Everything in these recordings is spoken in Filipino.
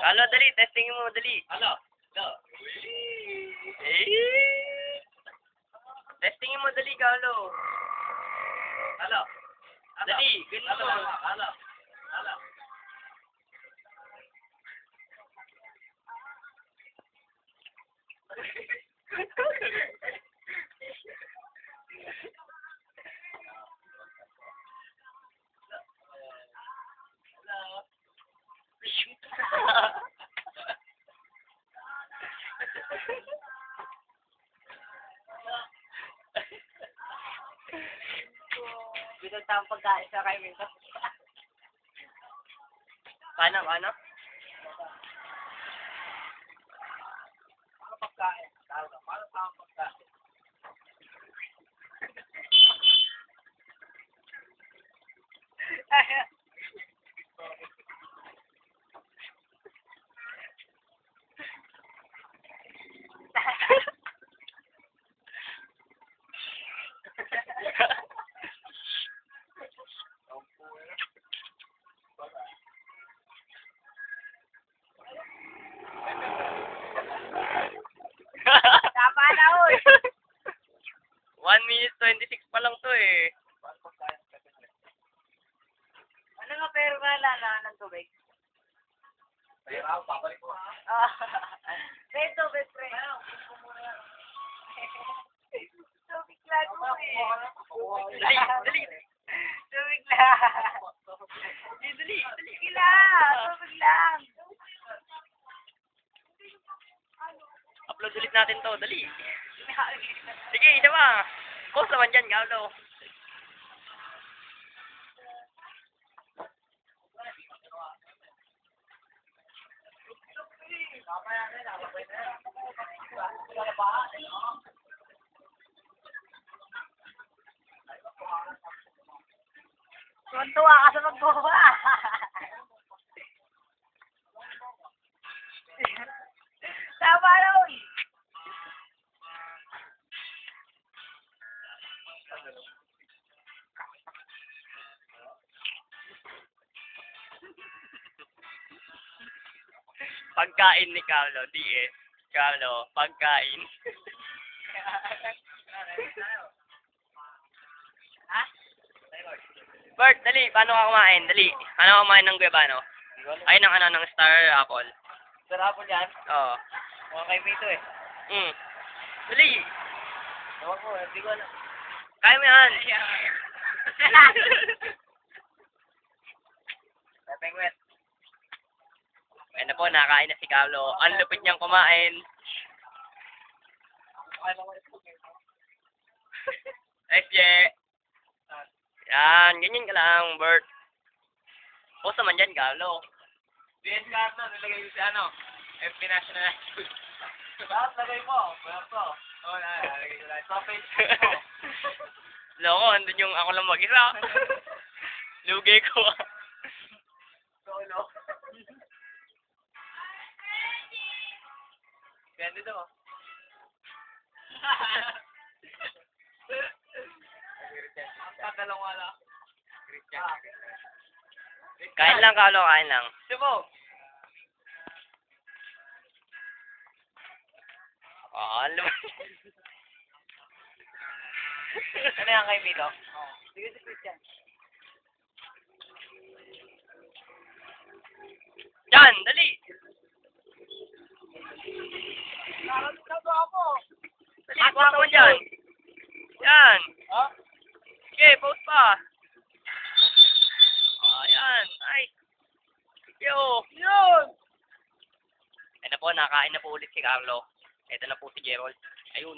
Ano, dali, testing mo, dali. Ano? Testing mo, dali, Carlo. Ano? Dali, ganun mo. Ano? Binunta ang pagkain sa kay Minto. Paano? Ano pagkain? Paano pa ang pagkain? Tama na, uy. 1 minute 26 pa lang to eh. Ano nga pero nalala ng tubig? Pera, papalik ko ha. May tubig, pre. Tubig lang mo eh. Dali, dali. Tubig lang. Dali, dali. Sige lang. Tubig lang. Upload ulit natin to, dali. Sige, isa pa. Post naman dyan, Carlo. Tuwan-tuwa ka sa magbuwa. Tama na, uy. Pagkain ni Carlo, DS. Carlo, pagkain. Ha? Bert, dali, paano ka kumain? Dali. Ano ka kumain ng guebano? Ay, ng ano, ng star apple. Sarap po yan. Oo. Mga kay Mito eh. Dali. Ewan ko, hindi ko alam. Kaya mo yan. Pepengwet. Ayun na po, nakain na si Carlo. Ang lupit niyang kumain. SJ. Yan, ganyan ka lang, Bert. Post naman dyan, Carlo. DS Carlo, nilagay ko si ano? FP National High School. Lahat lagay mo. Berto. Oo, nalagay ko lahat. Sa page mo. Loko, andun yung ako lang mag-isa. Lugay ko. Solo. Ganda daw. Ang tatalong wala. Christian. Kain lang, Carlo, kain lang. Sumo. Alam. Ano yan kay Mito? Sige si Christian. Yan, dali. Nakakatawa ako. Dali, post naman dyan. Yan. Ha? Sige, post pa. Ayan. Ay. Yo. Yun! Ayun na po, nakain na po ulit si Carlo. Ito na po si Gerald. Ayun.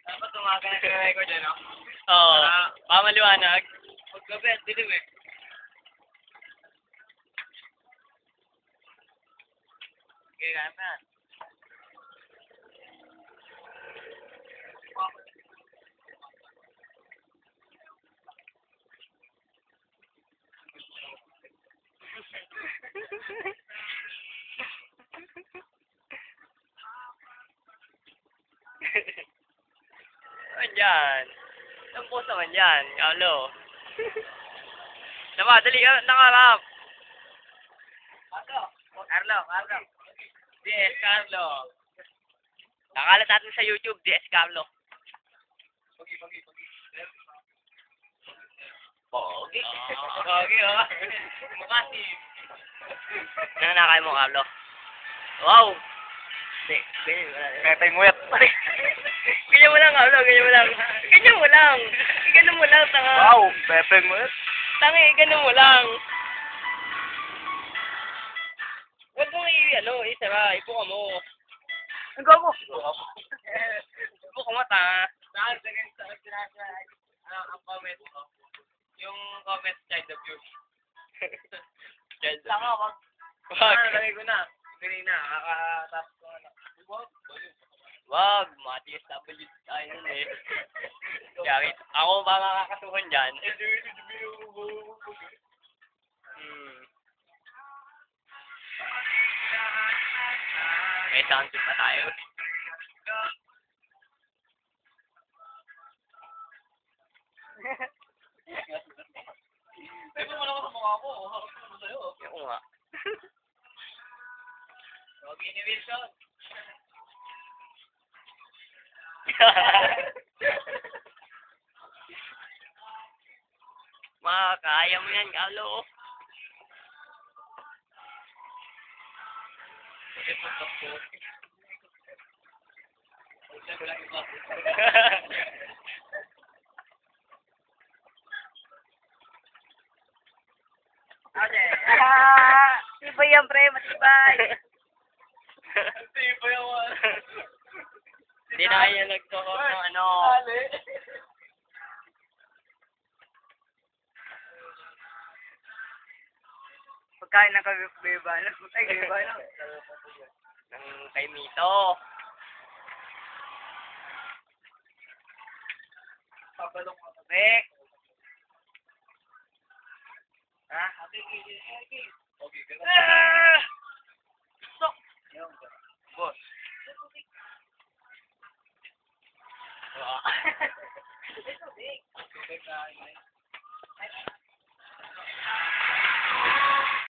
Dapat tumaga na sa record, ano? Oo. Pamaliwanag. Paggabi, at dilim eh. Sige, kaya pa yan. dyan? Anong post naman dyan? Carlo. Diba, dali, nakarap. Carlo. Yes, Carlo. Nakalat natin sa YouTube, DS Carlo. Pogi. Pogi. Pogi, oh. Makasip. Nananakay mo, Carlo. Wow! Hindi, ganyan mo lang. Pepe Nguyat. Ganyan mo lang, Carlo, ganyan mo lang. Ganyan mo lang. Ganyan mo lang, tanga. Wow, Pepe Nguyat. Tangi, ganun mo lang. Huwag mong isara. Ipuka mo. Ang gago. Ipuka mo, tanga. Saan ang comment mo? Yung comment child abuse. Tanga, wag. Wag. Lagay ko na. Kanina, kakatapos ko ano. Wag. Matiis W tayo nun eh. Kaya, ako ba makakasuhan dyan? May sound trip pa tayo. Ito mo naman sa mukha ko. Ano mo sa'yo? Oo nga. Pogi ni Wilson. Makakaya mo yan, Carlo. Ito sa po. Tibay yan, pre. Matibay. Tipo yung Hindi na kaya nagtukok ng ano. Pagkain ng kagibeba. Ay, kagibeba na. Ng kay Mito. Papalong ko. Pre. Ha? Okay, ka na.